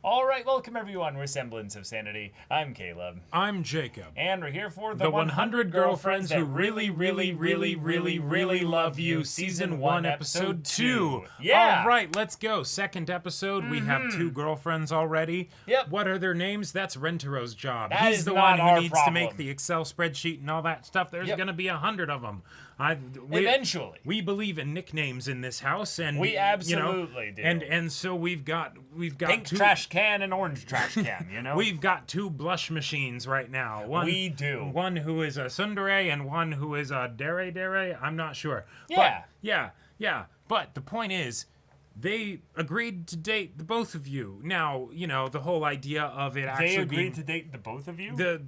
All right, welcome everyone. We're Semblance of Sanity. I'm Caleb. I'm Jacob. And we're here for the 100 Girlfriends Who Really Love You, Season 1, Episode 2. Yeah! All right, let's go. Second episode. We have 2 girlfriends already. Yep. What are their names? That's Rentero's job. That He's is the not one who our needs problem. to make the Excel spreadsheet and all that stuff. There's going to be 100 of them. Eventually. We believe in nicknames in this house, and We absolutely do. And so we've got Pink 2 trash can and orange trash can, you know? We've got 2 blush machines right now. We do. One who is a tsundere and one who is a dere. I'm not sure. Yeah. But, yeah. But the point is, they agreed to date the both of you. Now, you know, the whole idea of it actually They agreed being to date the both of you? the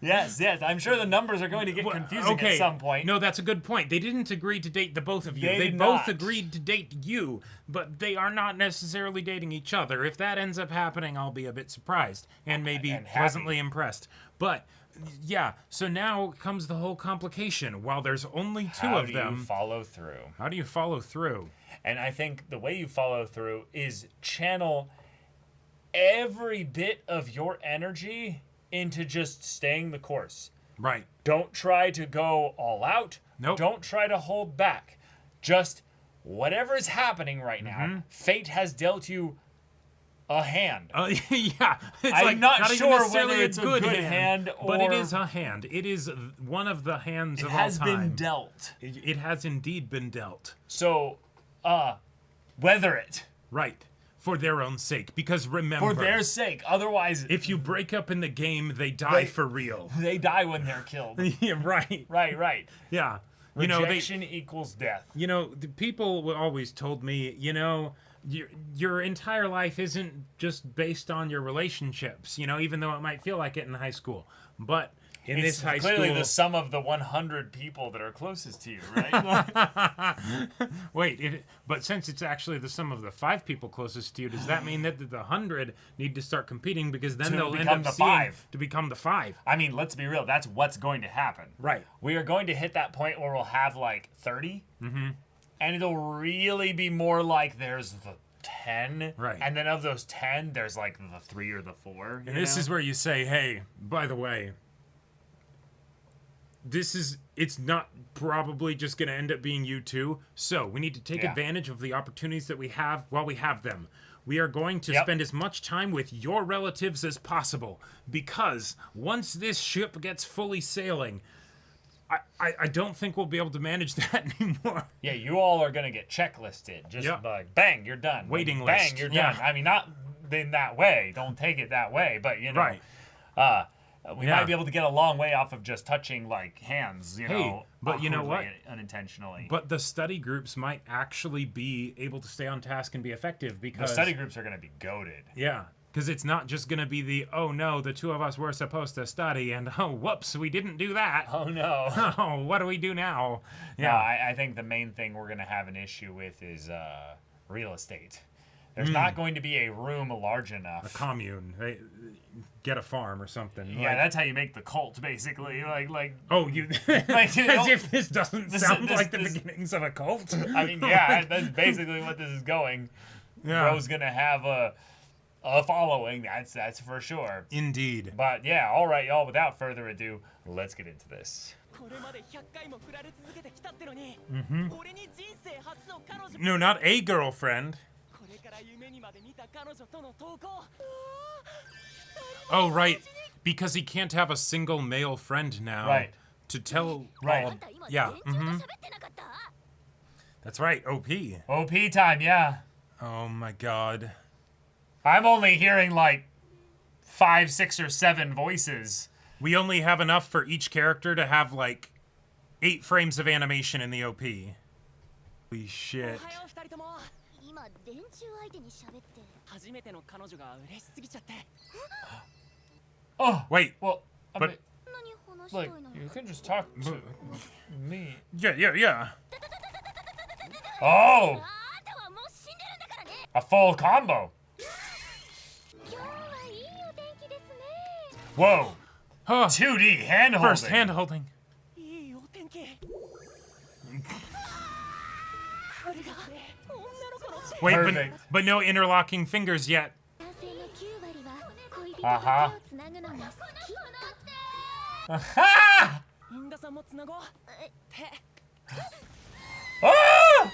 Yes. I'm sure the numbers are going to get confusing at some point. No, that's a good point. They didn't agree to date the both of you. They They did both not. agreed to date you, but they are not necessarily dating each other. If that ends up happening, I'll be a bit surprised and maybe And happy. pleasantly impressed. But yeah, so now comes the whole complication. While there's only 2 of them, How do you follow through? how do you follow through? And I think the way you follow through is channel every bit of your energy into just staying the course. Right. Don't try to go all out. Nope. Don't try to hold back. Just whatever is happening right now, fate has dealt you a hand. Yeah. It's I'm like, not even sure necessarily whether it's a good hand but it or- is a hand. It is one of the hands It of has all time. been dealt. It has indeed been dealt. So, weather it. Right. For their own sake. Because remember, For their sake. Otherwise, if you break up in the game, they die for real. they die when they're killed. Yeah, right. Right. Yeah. Rejection equals death. The people always told me, your entire life isn't just based on your relationships, even though it might feel like it in high school. But in It's this high clearly school... the sum of the 100 people that are closest to you, right? Wait, but since it's actually the sum of the 5 people closest to you, does that mean that the 100 need to start competing because then To they'll end become up the seeing 5. to become the 5? I mean, let's be real. That's what's going to happen. Right. We are going to hit that point where we'll have like 30. And it'll really be more like there's the 10. Right. And then of those 10, there's like the 3 or the 4. And this is where you say, hey, by the way, it's not probably just going to end up being you 2. So we need to take advantage of the opportunities that we have while we have them. We are going to spend as much time with your relatives as possible, because once this ship gets fully sailing, I don't think we'll be able to manage that anymore. Yeah, you all are going to get checklisted. Just like, bang, you're done. Waiting bang, list. you're Yeah. done. I mean, not in that way. Don't take it that way. But, Right. We might be able to get a long way off of just touching, like, hands, but you know what? awkwardly, unintentionally. But the study groups might actually be able to stay on task and be effective, The because... study groups are going to be goated. Yeah, because it's not just going to be the, oh no, the 2 of us were supposed to study, and oh, whoops, we didn't do that. Oh, no. Oh, what do we do now? Yeah, I think the main thing we're going to have an issue with is real estate. There's not going to be a room large enough. Commune. They get a farm or something. Yeah, that's how you make the cult, basically. Like. Oh, you... Like, As if this doesn't sound like the this- beginnings of a cult. I mean, yeah, that's basically what this is going. Yeah. Bro's gonna have a following. That's for sure. Indeed. But yeah, all right, y'all. Without further ado, let's get into this. No, not a girlfriend. Oh, right. Because he can't have a single male friend now. Right. To tell Right. all... Yeah. That's right, OP. OP time, yeah. Oh my god. I'm only hearing like 5, 6, or 7 voices. We only have enough for each character to have like 8 frames of animation in the OP. Holy shit. Oh, Wait. well, But- look, you can just talk to me. Yeah. Oh, a full combo. Whoa, Huh. 2D hand holding. First hand holding. Wait, Perfect. but no interlocking fingers yet. Uh-huh. Aha! Ah!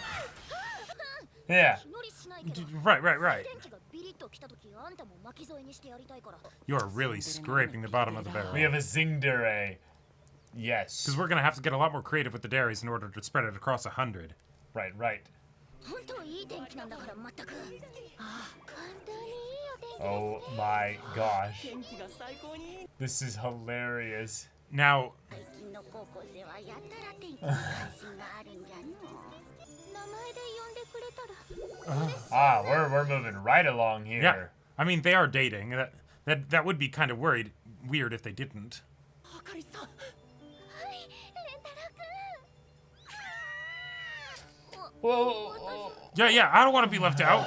Yeah. Right. You're really scraping the bottom of the barrel. We have a Zingdere. Yes. Because we're going to have to get a lot more creative with the dairies in order to spread it across 100. Right. Oh my gosh. This is hilarious. Now, we're moving right along here. yeah. I mean, they are dating. That would be kind of weird if they didn't. Whoa. Yeah, I don't want to be left out.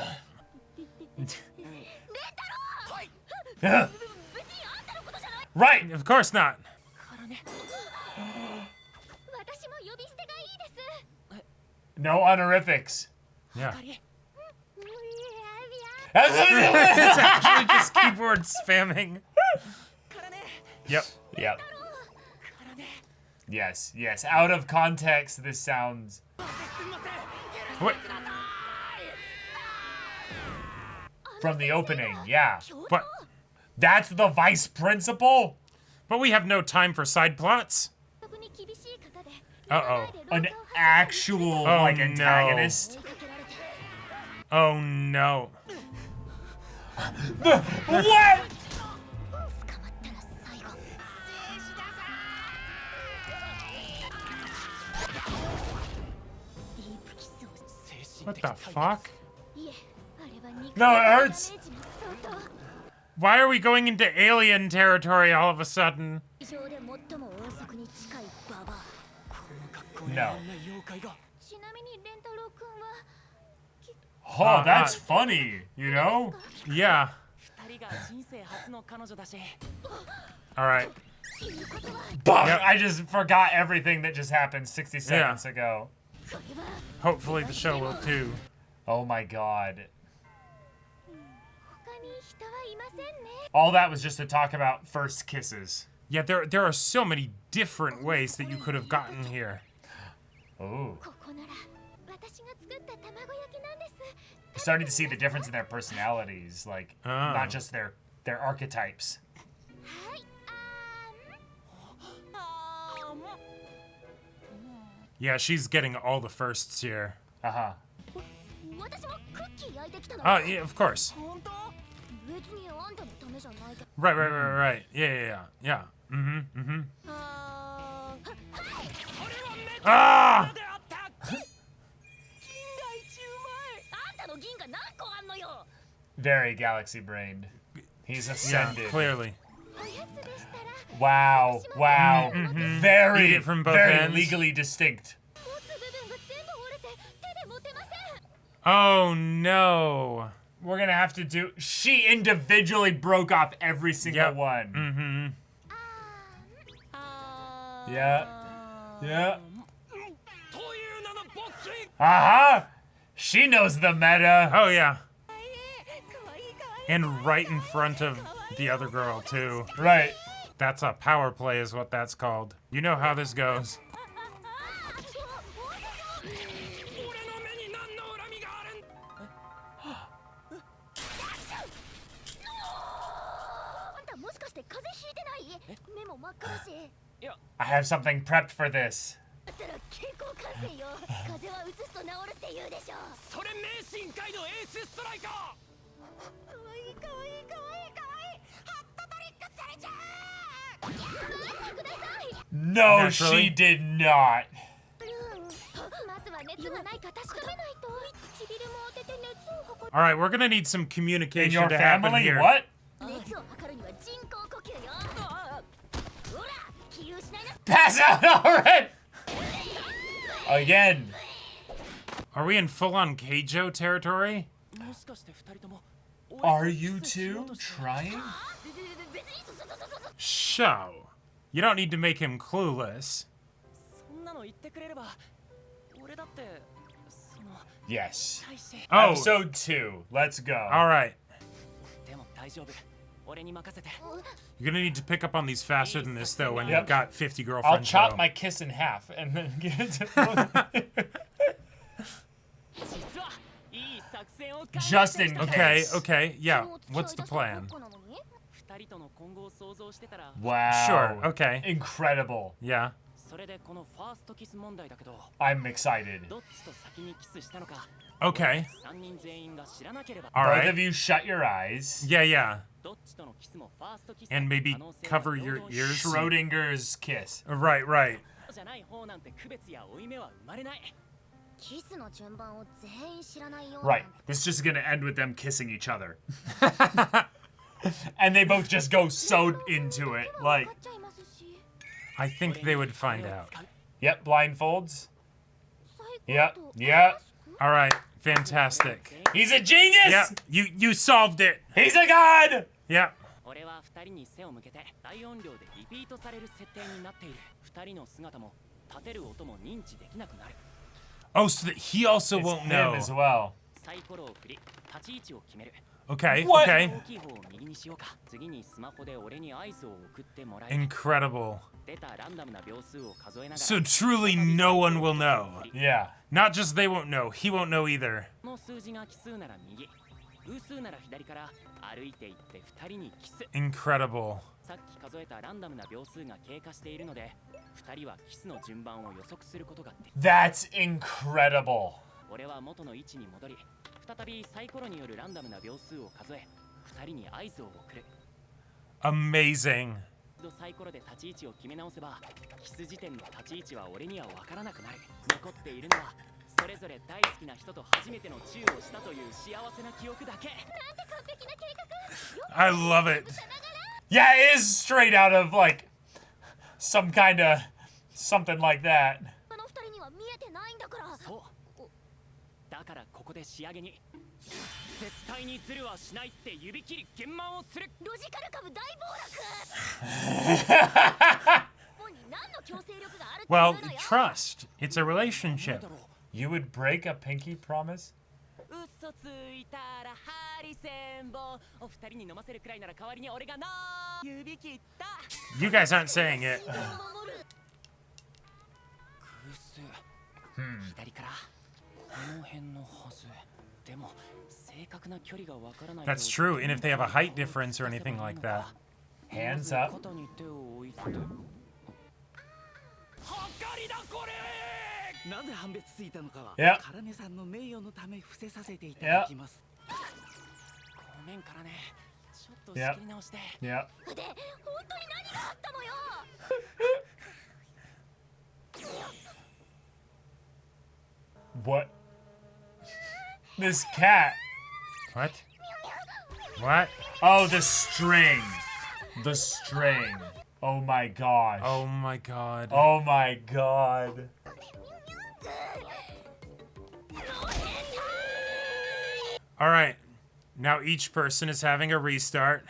Right. Of course not. No honorifics. Yeah. It's actually just keyboard spamming. Yep. Yes. Out of context, this sounds... What? From the opening, yeah. What? That's the vice principal? But we have no time for side plots. Uh-oh. An actual, Oh, antagonist? Oh, no. What? What the fuck? No, it hurts. Why are we going into alien territory all of a sudden? No. Oh, that's funny, you know? Yeah. Alright. Bah, Yep. I just forgot everything that just happened 60 seconds ago. Hopefully the show will too. Oh my god. All that was just to talk about first kisses. Yeah, there are so many different ways that you could have gotten here. Oh. Starting to see the difference in their personalities, like, not just their archetypes. Yeah, she's getting all the firsts here. Uh-huh. Oh, yeah, of course. Right. Yeah. Ah! Very galaxy-brained. He's ascended. Yeah, clearly. Wow. Very, Eat it from both very ends. legally distinct. Oh, no. We're gonna have to do... She individually broke off every single one. Yeah. Uh-huh. She knows the meta. Oh, yeah. And right in front of the other girl, too. Right. That's a power play is what that's called. You know how this goes. I have something prepped for this. No, Naturally. she did not. All right, we're gonna need some communication In your to happen family? here. What? Pass out already! Again. Are we in full-on Keijo territory? Are you two trying? Show. You don't need to make him clueless. Yes. Oh, Episode 2. Let's go. all right. You're gonna need to pick up on these faster than this, though, when Yep. you've got 50 girlfriends. I'll chop though. my kiss in half and then give it to just in case. Okay, yeah. What's the plan? Wow. Sure, okay. Incredible. Yeah. I'm excited. Okay. All Both right. of you shut your eyes. Yeah. And maybe cover your ears. Schrodinger's kiss. Right. Right. This is just gonna end with them kissing each other. And they both just go so into it. Like, I think they would find out. yep, blindfolds. Yep. All right. Fantastic. He's a genius! Yeah. You solved it. He's a god! Yeah. Oh, so that he also It's won't him know. as well. Okay. What? Okay. Incredible. So truly no one will know. Yeah. Not just they won't know, he won't know either. Incredible. That's incredible. Amazing. I love it. Yeah, it is straight out of, like, some kind of something like that. Well, trust. It's a relationship. You would break a pinky promise? You guys aren't saying it. That's true, and if they have a height difference or anything like that. Hands up. Yep. Yep. What? This cat. What? What? Oh, the string. The string. Oh my gosh. Oh my god. Oh my god. All right. Now each person is having a restart.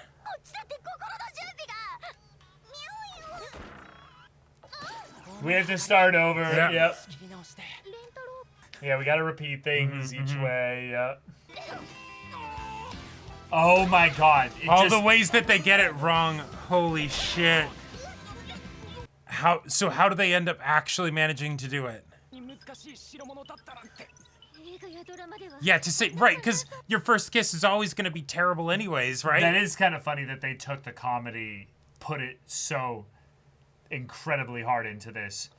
We have to start over. Yeah. Yep. Yeah, we gotta repeat things each way. Yep. Oh my god. All the ways that they get it wrong. Holy shit. How do they end up actually managing to do it? Yeah, to say right, because your first kiss is always going to be terrible anyways, right? That is kind of funny that they took the comedy, put it so incredibly hard into this.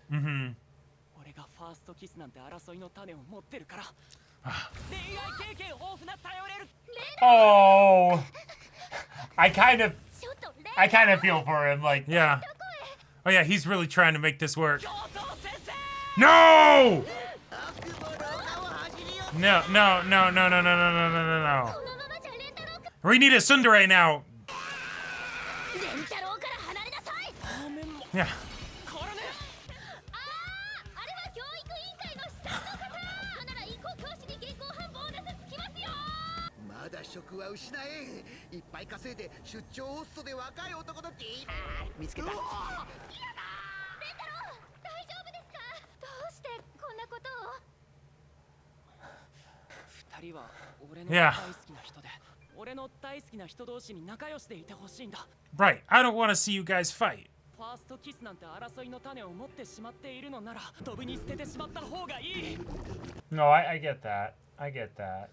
Oh, I kind of feel for him. Like, Yeah. Oh yeah, he's really trying to make this work. No! No. We need a tsundere now. Yeah. Yeah. Right. I don't want to see you guys fight. No, I get that. I get that.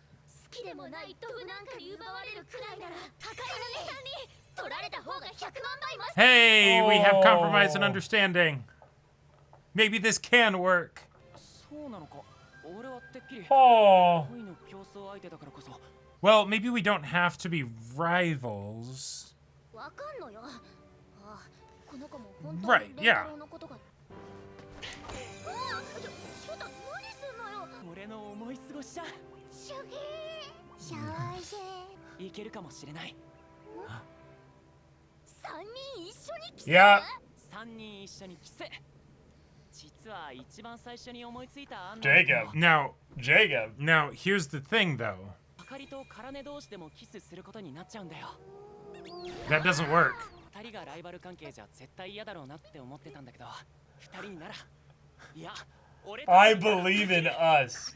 Hey, we have compromise and understanding. Maybe this can work. Oh. Well, maybe we don't have to be rivals. Right, yeah. Yeah. Jacob. Now, here's the thing, though. That doesn't work. I believe in us.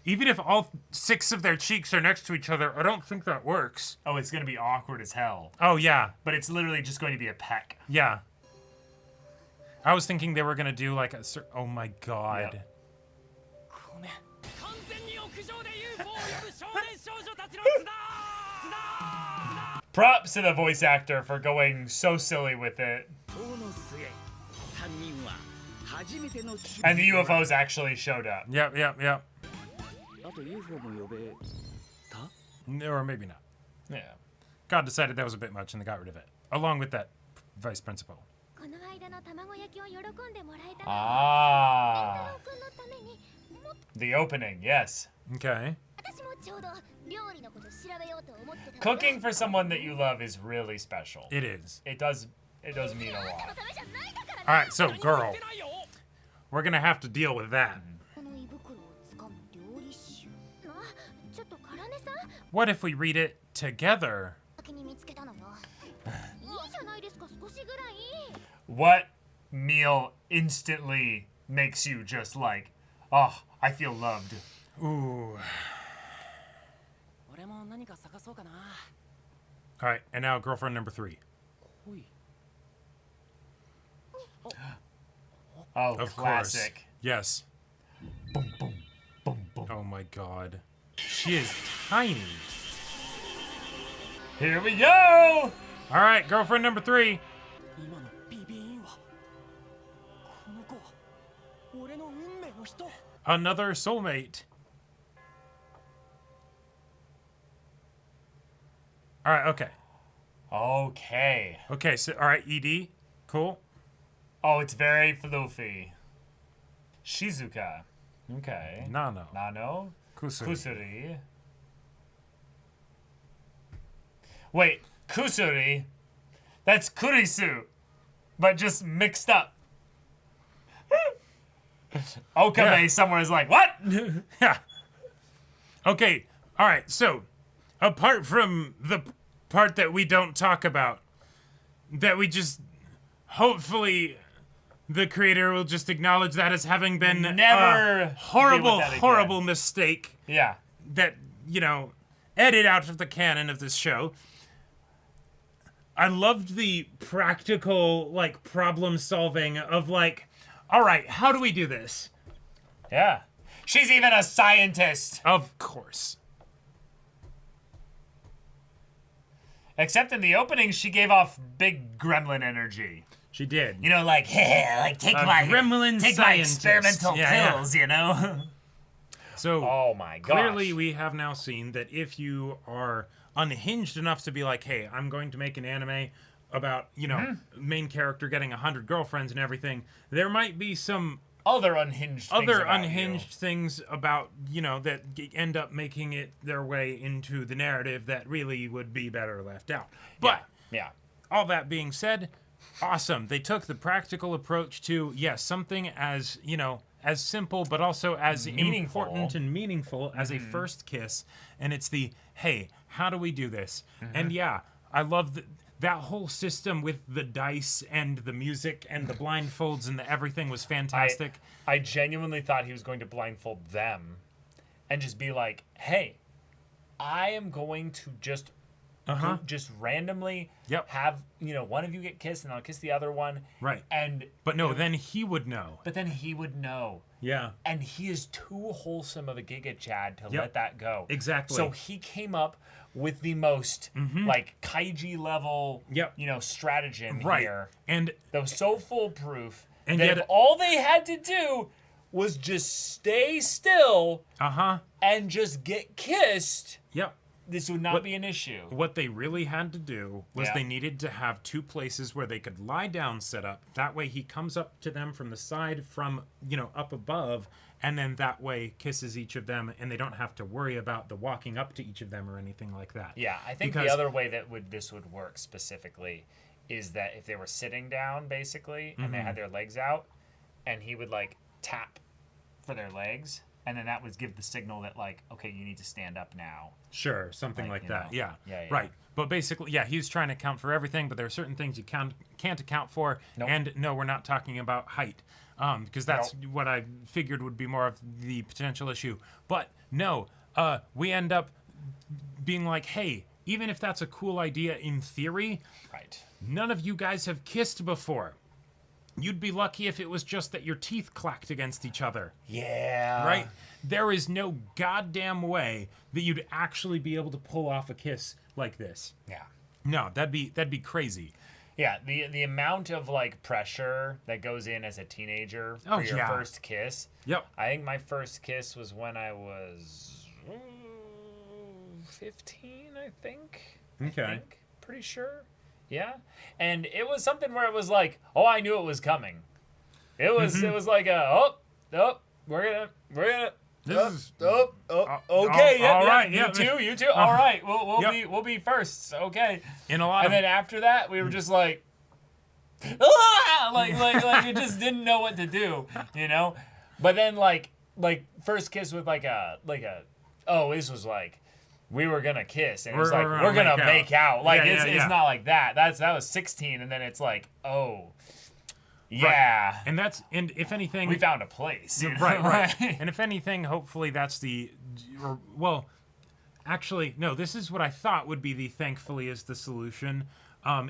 Even if all 6 of their cheeks are next to each other, I don't think that works. Oh, it's going to be awkward as hell. Oh, yeah. But it's literally just going to be a peck. Yeah. I was thinking they were going to do like a... Oh, my God. Yep. Props to the voice actor for going so silly with it. And the UFOs actually showed up. Yep. Or maybe not. Yeah. God decided that was a bit much and they got rid of it. Along with that vice principal. Ah. The opening, yes. Okay. Cooking for someone that you love is really special. It is. It does mean a lot. Alright, so, girl. We're gonna have to deal with that. What if we read it together? What meal instantly makes you just like, oh, I feel loved? Ooh. Alright, and now girlfriend number 3. Oh, Of classic. course. Yes. Boom, boom, boom, boom. Oh my God. She is tiny. Here we go! Alright, girlfriend number 3. Another soulmate. Alright, okay. Okay, so, alright, ED. Cool. Oh, it's very floofy. Shizuka. Okay. Nano. Kusuri. Wait, Kusuri? That's Kurisu, but just mixed up. Okabe somewhere is like, what? Yeah. Okay, alright, so, apart from the part that we don't talk about, that we just, hopefully, the creator will just acknowledge that as having been Never a horrible, deal with that again. horrible mistake Yeah. that, edit out of the canon of this show. I loved the practical, problem solving of, all right, how do we do this? Yeah. She's even a scientist. Of course. Except in the opening, she gave off big gremlin energy. She did. Take my gremlin take my scientist. experimental Yeah. pills, you know? So, oh my gosh. Clearly, we have now seen that if you are unhinged enough to be like, hey, I'm going to make an anime about, main character getting 100 girlfriends and everything, there might be some other unhinged things about, that end up making it their way into the narrative that really would be better left out. But, yeah. All that being said, awesome. They took the practical approach to, yes, something as, as simple, but also as important and meaningful as a first kiss. And it's the, hey, how do we do this? And yeah, I love that whole system with the dice and the music and the blindfolds and the everything was fantastic. I genuinely thought he was going to blindfold them and just be like, hey, I am going to just randomly have, one of you get kissed and I'll kiss the other one. Right. But no, then he would know. But then he would know. Yeah. And he is too wholesome of a Giga Chad to let that go. Exactly. So he came up with the most like kaiji level, stratagem here. And that was so foolproof and that yet, if all they had to do was just stay still and just get kissed. Yep. This would not be an issue. What they really had to do was they needed to have two places where they could lie down set up. That way he comes up to them from the side from, up above, and then that way kisses each of them, and they don't have to worry about the walking up to each of them or anything like that. Yeah, I think the other way that this would work specifically is that if they were sitting down, basically, and they had their legs out, and he would, like, tap for their legs, and then that would give the signal that, like, okay, you need to stand up now. Sure, something like that. Yeah. Yeah. Right. But basically, he's trying to account for everything, but there are certain things you can't account for. Nope. And no, we're not talking about height, because that's what I figured would be more of the potential issue. But no, we end up being like, hey, even if that's a cool idea in theory, none of you guys have kissed before. You'd be lucky if it was just that your teeth clacked against each other. Yeah. Right? There is no goddamn way that you'd actually be able to pull off a kiss like this. Yeah. No, that'd be crazy. Yeah, the amount of like pressure that goes in as a teenager for your first kiss. Yep. I think my first kiss was when I was 15, I think. Okay. Pretty sure. Yeah. And it was something where it was like, oh, I knew it was coming. It was like we're gonna okay, all right, you too. All right, we'll be first. Okay. Then after that, we were just like, like we just didn't know what to do, But then like first kiss with like a this was like we were gonna kiss, and it's like we're gonna make out. Like it's not like that. That was 16, and then it's like yeah. Right. And if anything, we found a place. Right. And if anything, hopefully that's actually, no, this is what I thought would be thankfully is the solution.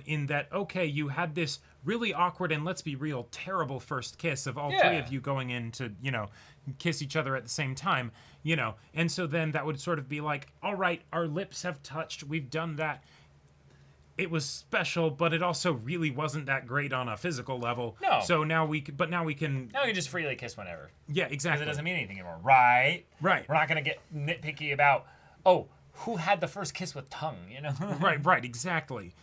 In that, okay, you had this really awkward and let's be real, terrible first kiss of all three of you going in to, kiss each other at the same time, and so then that would sort of be like, all right, our lips have touched, we've done that. It was special, but it also really wasn't that great on a physical level. No. So now we can. Now we can just freely kiss whenever. Yeah, exactly. Because it doesn't mean anything anymore, right? Right. We're not gonna get nitpicky about who had the first kiss with tongue, Right, exactly.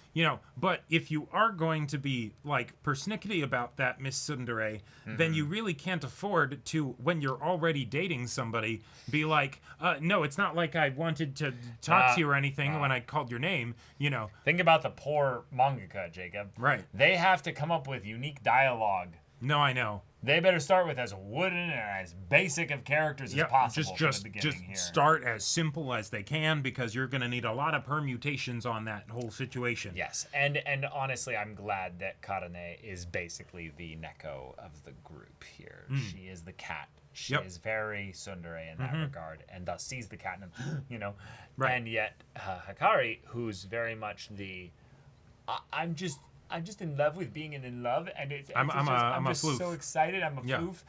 But if you are going to be like persnickety about that, Miss Tsundere, then you really can't afford to, when you're already dating somebody, be like, no, it's not like I wanted to talk to you or anything when I called your name, Think about the poor mangaka, Jacob. Right. They have to come up with unique dialogue. No, I know. They better start with as wooden and as basic of characters as possible just from the beginning here. Start as simple as they can, because you're going to need a lot of permutations on that whole situation. Yes, and honestly, I'm glad that Karane is basically the Neko of the group here. She is the cat. She is very tsundere in that regard, and thus sees the cat in him, Right. And yet, Hikari, who's very much the... I'm just in love with being in love, and I'm just so excited. I'm a floof.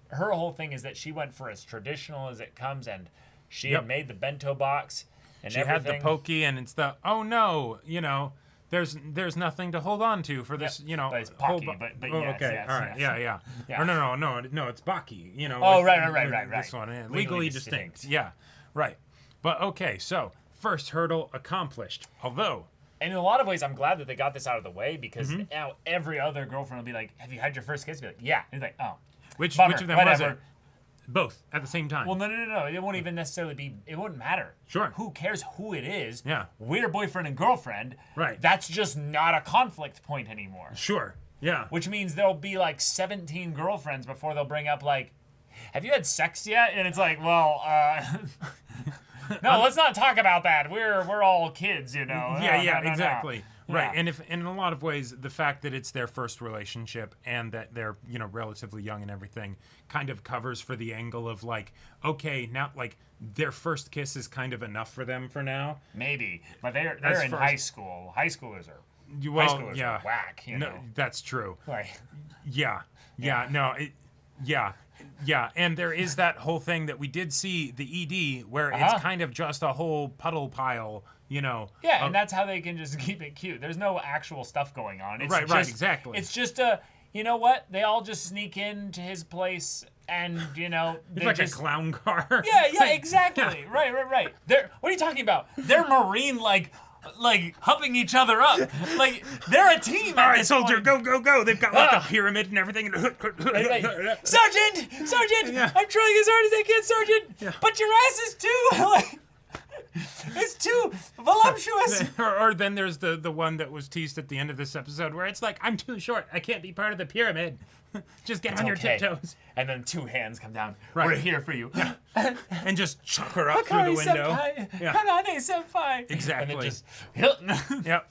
Her whole thing is that she went for as traditional as it comes, and she had made the bento box, and she had the pokey, and it's the there's nothing to hold on to for this, But it's Pocky, but yes, okay, yes, all right, yes. Yeah. Or no, it's Baki. Right. This one, legally distinct. Yeah, right. But okay, so first hurdle accomplished. Although. And in a lot of ways, I'm glad that they got this out of the way, because now every other girlfriend will be like, have you had your first kiss? Be like, yeah. And he's like, oh. Which bummer, of them whatever. was it? Both at the same time. Well, no. It won't even necessarily be, it wouldn't matter. Sure. Who cares who it is? Yeah. We're boyfriend and girlfriend. Right. That's just not a conflict point anymore. Sure. Yeah. Which means there'll be like 17 girlfriends before they'll bring up like, have you had sex yet? And it's like, well, no, let's not talk about that. We're all kids, Yeah, exactly. Right, and in a lot of ways, the fact that it's their first relationship and that they're, relatively young and everything kind of covers for the angle of like, okay, now like their first kiss is kind of enough for them for now. Maybe, but they're in high school. High schoolers are whack. No, that's true. Right. Yeah. And there is that whole thing that we did see the ED where it's kind of just a whole puddle pile. Yeah, and that's how they can just keep it cute. There's no actual stuff going on. It's right, exactly. It's just you know what? They all just sneak into his place and, it's like just, a clown car. Yeah, exactly. Right. What are you talking about? They're marine, like humping each other up. Like, they're a team. All right, soldier, go. They've got like a pyramid and everything. Sergeant! I'm trying as hard as I can, Sergeant! Yeah. But your ass is too... it's too voluptuous. Or then there's the one that was teased at the end of this episode where it's like, I'm too short. I can't be part of the pyramid. Just get on your tiptoes. And then two hands come down. Right. We're here for you. And just chuck her up through the window. Senpai. Exactly. And just... Yep.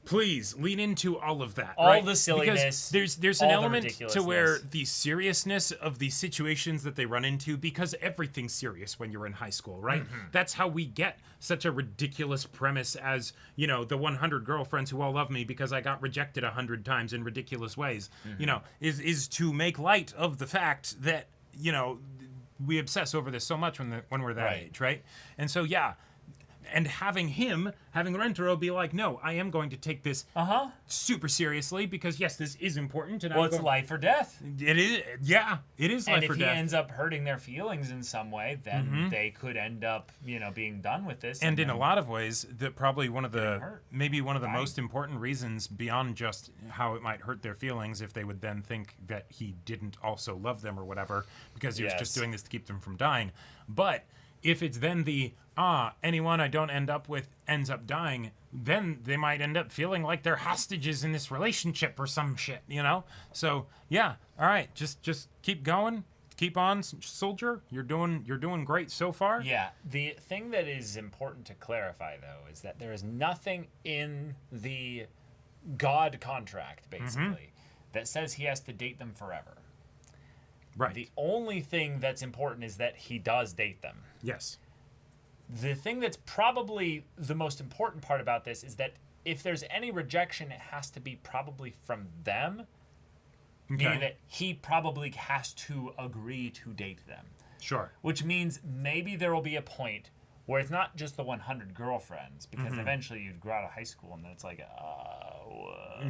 Please lean into all of that. All the silliness. Because there's an element to where the seriousness of the situations that they run into, because everything's serious when you're in high school, right? Mm-hmm. That's how we get such a ridiculous premise as, the 100 girlfriends who all love me because I got rejected 100 times in ridiculous ways, is to make light of the fact that, we obsess over this so much when we're that age, right? And so, and having Rentaro be like, no, I am going to take this super seriously because, yes, this is important. And it's life or death. It is, it is life or death. And if he ends up hurting their feelings in some way, then they could end up, being done with this. And in a lot of ways, that probably one of the most important reasons beyond just how it might hurt their feelings if they would then think that he didn't also love them or whatever because he was just doing this to keep them from dying. But if it's then anyone I don't end up with ends up dying, then they might end up feeling like they're hostages in this relationship or some shit, So, all right, just keep going. Keep on, soldier. You're doing great so far. Yeah. The thing that is important to clarify, though, is that there is nothing in the God contract, basically, that says he has to date them forever. Right. The only thing that's important is that he does date them. Yes. The thing that's probably the most important part about this is that if there's any rejection, it has to be probably from them. Okay. Meaning that he probably has to agree to date them. Sure. Which means maybe there will be a point where it's not just the 100 girlfriends, because eventually you'd grow out of high school and then it's like,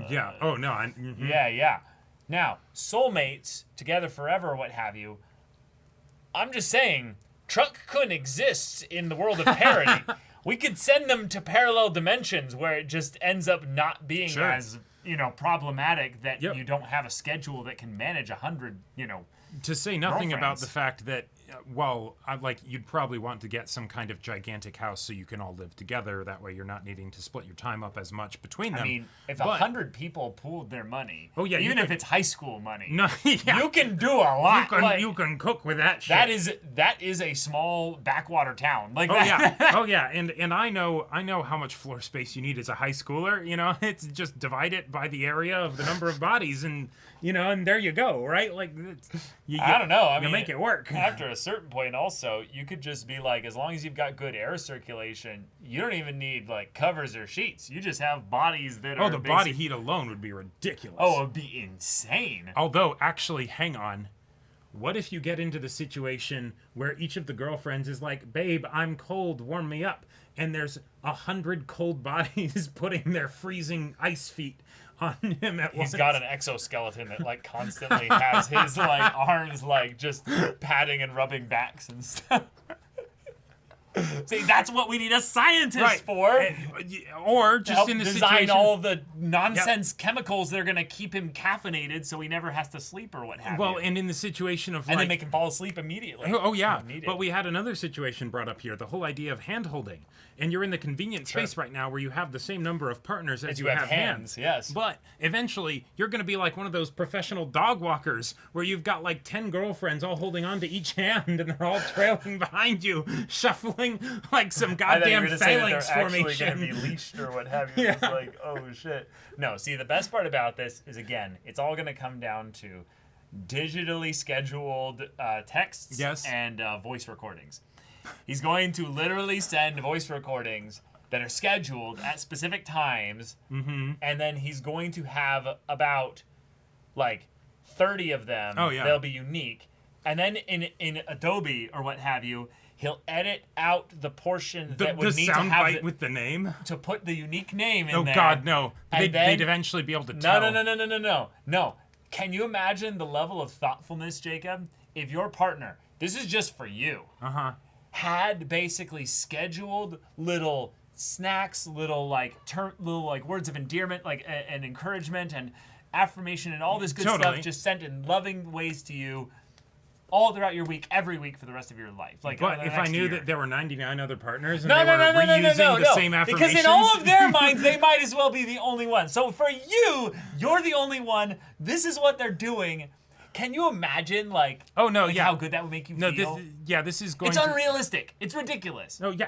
yeah. Oh, no. Yeah. Now, soulmates, together forever, what have you, I'm just saying, Truck couldn't exist in the world of parody. We could send them to parallel dimensions where it just ends up not being as, problematic that you don't have a schedule that can manage 100, To say nothing about the fact that, you'd probably want to get some kind of gigantic house so you can all live together. That way you're not needing to split your time up as much between them. I mean, if 100 people pooled their money, even if it's high school money, you can do a lot. You can cook with that shit. That is a small backwater town. And I know how much floor space you need as a high schooler. It's just divide it by the area of the number of bodies and there you go, right? Like, I don't know. You make it work. After a certain point, also, you could just be like, as long as you've got good air circulation, you don't even need like covers or sheets. You just have bodies that are. Oh, the body heat alone would be ridiculous. Oh, it would be insane. Although, actually, hang on. What if you get into the situation where each of the girlfriends is like, babe, I'm cold, warm me up. And there's 100 cold bodies putting their freezing ice feet on him at once. He's got an exoskeleton that like constantly has his like arms like just patting and rubbing backs and stuff. See, that's what we need a scientist for. Or just in the design situation, all the nonsense chemicals that are going to keep him caffeinated so he never has to sleep or what have you. Well, and in the situation of and then make him fall asleep immediately. Oh, yeah. But we had another situation brought up here, the whole idea of hand-holding. And you're in the convenient space right now where you have the same number of partners as you have hands. Yes. But eventually, you're going to be like one of those professional dog walkers where you've got like 10 girlfriends all holding on to each hand and they're all trailing behind you, shuffling doing like some goddamn phalanx formation. Actually going to be leashed or what have you. Yeah. It's like, oh shit. No, see, the best part about this is, again, it's all going to come down to digitally scheduled texts and voice recordings. He's going to literally send voice recordings that are scheduled at specific times, and then he's going to have about like 30 of them. Oh, yeah. They'll be unique. And then in Adobe or what have you, he'll edit out the portion that would need to have the soundbite with the name to put the unique name in there. Oh God, no! They'd eventually be able to tell. No. Can you imagine the level of thoughtfulness, Jacob, if your partner, this is just for you, had basically scheduled little snacks, little words of endearment, like and encouragement and affirmation and all this good stuff, just sent in loving ways to you all throughout your week, every week for the rest of your life. Like, but if I knew that there were 99 other partners and they were reusing the same affirmations, because in all of their minds, they might as well be the only one. So for you, you're the only one. This is what they're doing. Can you imagine, how good that would make you feel? This is going. It's unrealistic. It's ridiculous. Oh yeah.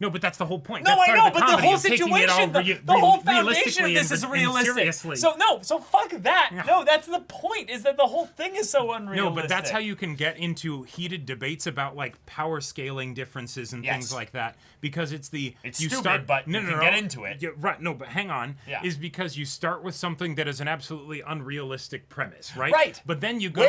No, but that's the whole point. No, that's I know, but the whole situation, the whole foundation of this is realistic. So fuck that. Yeah. No, that's the point, is that the whole thing is so unrealistic. No, but that's how you can get into heated debates about like power scaling differences and things like that. Because it's stupid, but you can get into it. Yeah, right, no, but hang on. Yeah. Is because you start with something that is an absolutely unrealistic premise, right? Right. But then you go,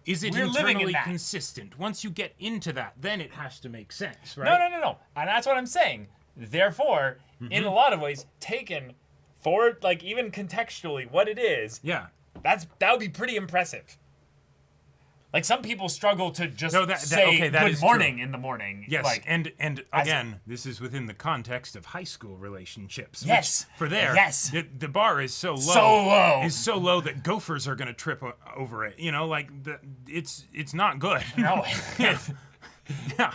is it internally consistent? Once you get into that, then it has to make sense, right? No. And that's what I'm saying. Therefore, in a lot of ways, taken for like even contextually what it is, that would be pretty impressive. Like some people struggle to just say good morning in the morning. Yes, like, and again, this is within the context of high school relationships. Yes, the bar is so low that gophers are going to trip over it. You know, like it's not good. No. Yeah.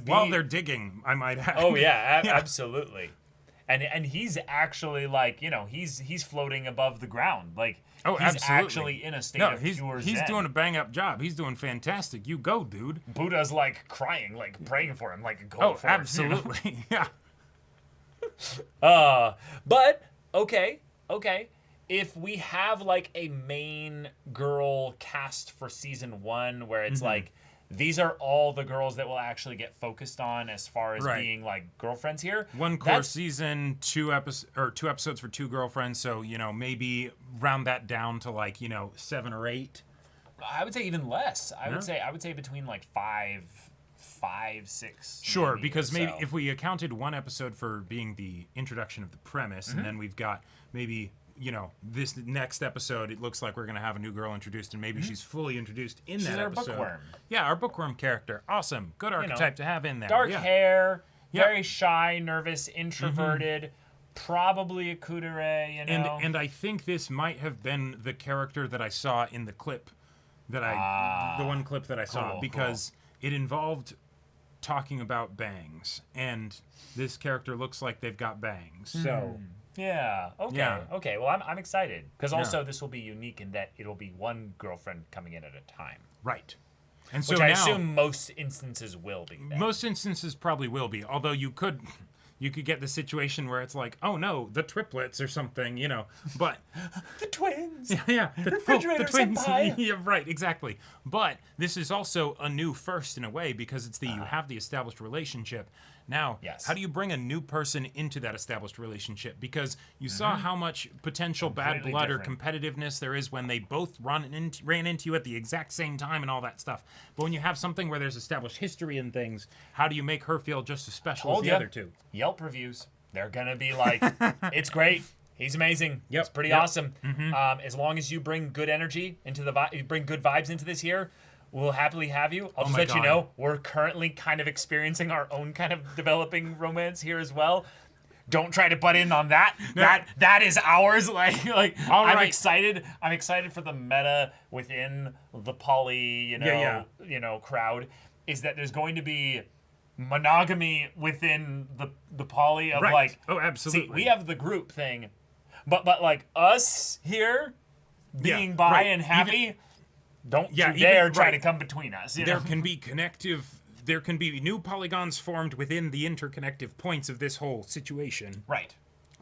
While they're digging, I might add. Oh yeah, absolutely. And he's actually like, he's floating above the ground. Like he's actually in a state of pure zen. He's doing a bang up job. He's doing fantastic. You go, dude. Buddha's like crying, like praying for him, like go for absolutely. Yeah. But okay. If we have like a main girl cast for season 1 where it's like these are all the girls that will actually get focused on as far as being like girlfriends here. One core season, 2 episodes for 2 girlfriends. So, maybe round that down to like, 7 or 8. I would say even less. I would say between like 5, 6. Sure, maybe, because maybe if we accounted 1 episode for being the introduction of the premise, and then we've got maybe this next episode, it looks like we're going to have a new girl introduced, and maybe she's fully introduced in that episode. She's our bookworm. Yeah, our bookworm character. Awesome. Good archetype to have in there. Dark hair, very shy, nervous, introverted, probably a kudere, And I think this might have been the character that I saw in the clip, the one clip that I saw, because it involved talking about bangs, and this character looks like they've got bangs, so... Yeah. Okay. Yeah. Okay. Well, I'm excited because also this will be unique in that it'll be one girlfriend coming in at a time. Right. And which I assume most instances will be. Then. Most instances probably will be. Although you could get the situation where it's like, oh no, the triplets or something, But the twins. Yeah. The twins. Yeah. Right. Exactly. But this is also a new first in a way because it's you have the established relationship. Now, how do you bring a new person into that established relationship? Because you saw how much potential bad blood or competitiveness there is when they both ran into you at the exact same time and all that stuff. But when you have something where there's established history and things, how do you make her feel just as special as the other two? Yelp reviews. They're going to be like, it's great. He's amazing. Yep. It's pretty awesome. As long as you bring good energy into bring good vibes into this here, we'll happily have you. I'll just let you know, we're currently kind of experiencing our own kind of developing romance here as well. Don't try to butt in on that. No. That is ours. I'm excited. I'm excited for the meta within the poly, crowd. Is that there's going to be monogamy within the poly of absolutely. See, we have the group thing, but like us here being bi and happy. Don't you dare try to come between us. There can be connective there can be new polygons formed within the interconnective points of this whole situation. Right.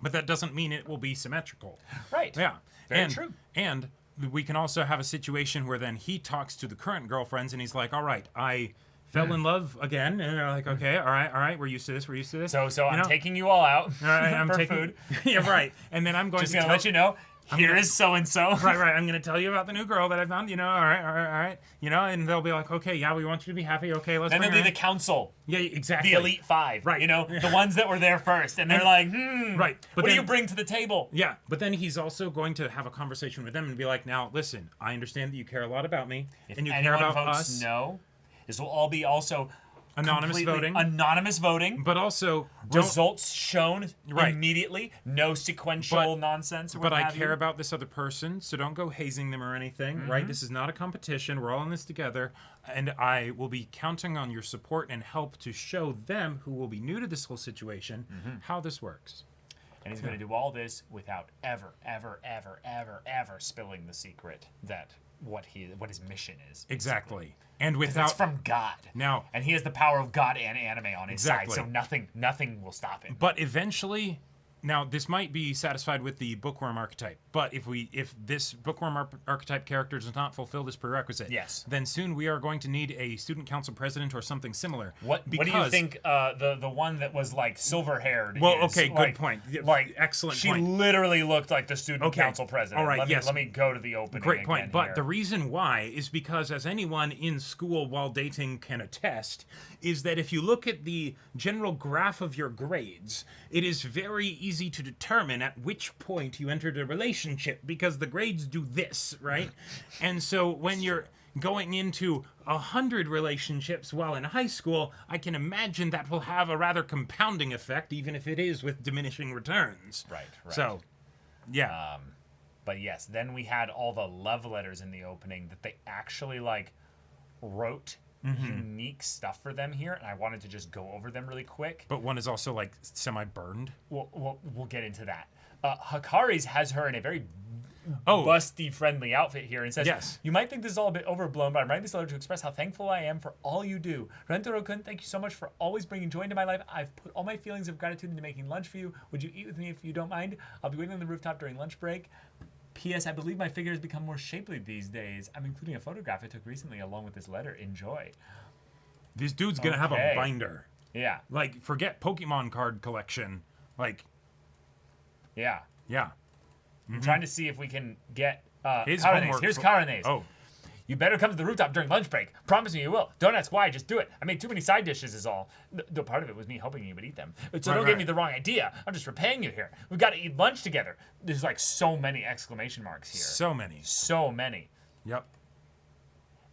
But that doesn't mean it will be symmetrical. Right. Yeah. Very true. And we can also have a situation where then he talks to the current girlfriends and he's like, all right, I fell in love again. And they're like, okay, all right, we're used to this. So I'm taking you all out all right, I'm for taking food. Yeah, right. And then I'm going just going to let you know, here is so-and-so. Right. I'm going to tell you about the new girl that I found, all right. And they'll be like, okay, yeah, we want you to be happy. Okay, let's And bring then her the in. council. Yeah, exactly. The Elite Five. Right. The ones that were there first. And they're like, right. But what do you bring to the table? Yeah, but then he's also going to have a conversation with them and be like, now, listen, I understand that you care a lot about me. And you care about us. No. This will all be also... Anonymous voting. But also... Results shown immediately. No sequential nonsense or what But I care about this other person, so don't go hazing them or anything, right? This is not a competition. We're all in this together. And I will be counting on your support and help to show them, who will be new to this whole situation, how this works. And he's going to do all this without ever spilling the secret that what his mission is. Exactly. And without... It's from God. Now... And he has the power of God and anime on his side, so nothing will stop him. But eventually... Now, this might be satisfied with the bookworm archetype, but if this bookworm archetype character does not fulfill this prerequisite, then soon we are going to need a student council president or something similar. What do you think the one that was like silver-haired Well, is? okay, good point. Excellent point. She literally looked like the student council president. All right, let me go to the opening. Great point. But here. the reason why is because, as anyone in school while dating can attest, is that if you look at the general graph of your grades, it is very easy to determine at which point you entered a relationship, because the grades do this, right? And so when you're going into 100 relationships while in high school, I can imagine that will have a rather compounding effect, even if it is with diminishing returns. Right. So, yeah. But yes, then we had all the love letters in the opening that they actually wrote unique stuff for them here, and I wanted to just go over them really quick. But one is also semi-burned. We'll get into that. Hikari's has her in a very busty friendly outfit here and says, yes, you might think this is all a bit overblown, but I'm writing this letter to express how thankful I am for all you do. Rentaro-kun, thank you so much for always bringing joy into my life. I've put all my feelings of gratitude into making lunch for you. Would you eat with me if you don't mind? I'll be waiting on the rooftop during lunch break. P.S. I believe my figure has become more shapely these days. I'm including a photograph I took recently along with this letter. Enjoy. This dude's gonna have a binder. Yeah. Forget Pokemon card collection. Yeah. Yeah. I'm trying to see if we can get his Karane's. homework. Here's Karane's. Oh. You better come to the rooftop during lunch break. Promise me you will. Don't ask why, just do it. I made too many side dishes is all. The part of it was me hoping you would eat them. So don't get me the wrong idea. I'm just repaying you here. We've got to eat lunch together. There's so many exclamation marks here. So many. Yep.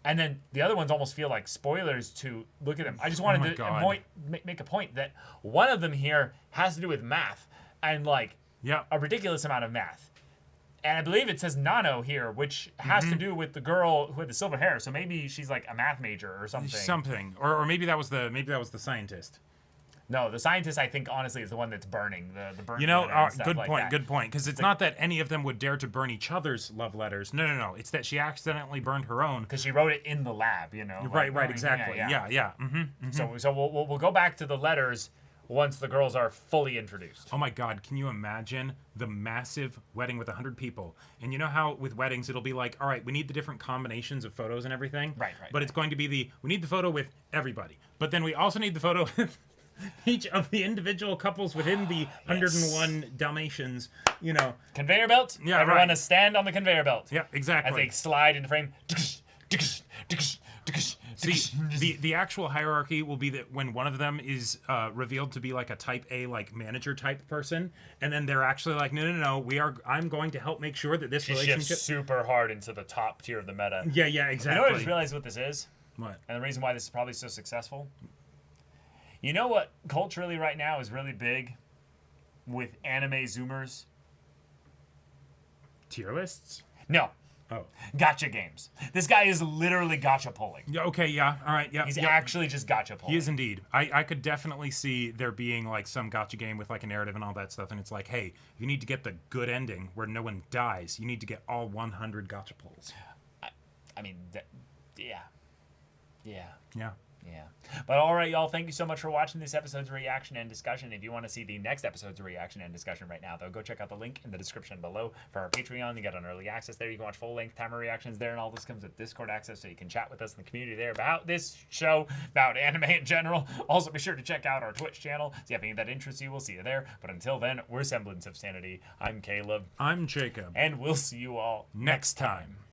And then the other ones almost feel like spoilers to look at them. I just wanted to make a point that one of them here has to do with math and a ridiculous amount of math. And I believe it says Nano here, which has to do with the girl who had the silver hair. So maybe she's a math major or something. Or maybe that was the scientist. No, the scientist, I think, honestly, is the one that's burning the burn. Good point. Because it's not that any of them would dare to burn each other's love letters. No. It's that she accidentally burned her own. Because she wrote it in the lab, Right, exactly. Yeah. So we'll go back to the letters once the girls are fully introduced. Oh my God, can you imagine the massive wedding with 100 people? And you know how with weddings it'll be all right, we need the different combinations of photos and everything? Right. But it's going to be we need the photo with everybody. But then we also need the photo with each of the individual couples within the 101 Dalmatians, Conveyor belt? Yeah, Everyone to stand on the conveyor belt. Yeah, exactly. As they slide into frame. See, the actual hierarchy will be that when one of them is revealed to be a type A, manager type person, and then they're actually no, I'm going to help make sure that this relationship shifts super hard into the top tier of the meta. Yeah, exactly. You know what I just realized what this is? What? And the reason why this is probably so successful? You know what culturally right now is really big with anime zoomers? Tier lists? No. Oh. Gacha games. This guy is literally gacha pulling. Yeah, okay, yeah, all right, yeah. He's actually just gacha pulling. He is indeed. I could definitely see there being some gacha game with a narrative and all that stuff, and it's hey, if you need to get the good ending where no one dies, you need to get all 100 gacha pulls. I mean, yeah. Yeah. Yeah. But all right, y'all, thank you so much for watching this episode's reaction and discussion. If you want to see the next episode's reaction and discussion right now, though, go check out the link in the description below for our Patreon. You get an early access there. You can watch full-length timer reactions there, and all this comes with Discord access, so you can chat with us in the community there about this show, about anime in general. Also, be sure to check out our Twitch channel. So if you have anything that interests you, we'll see you there. But until then, we're Semblance of Sanity. I'm Caleb. I'm Jacob. And we'll see you all next time.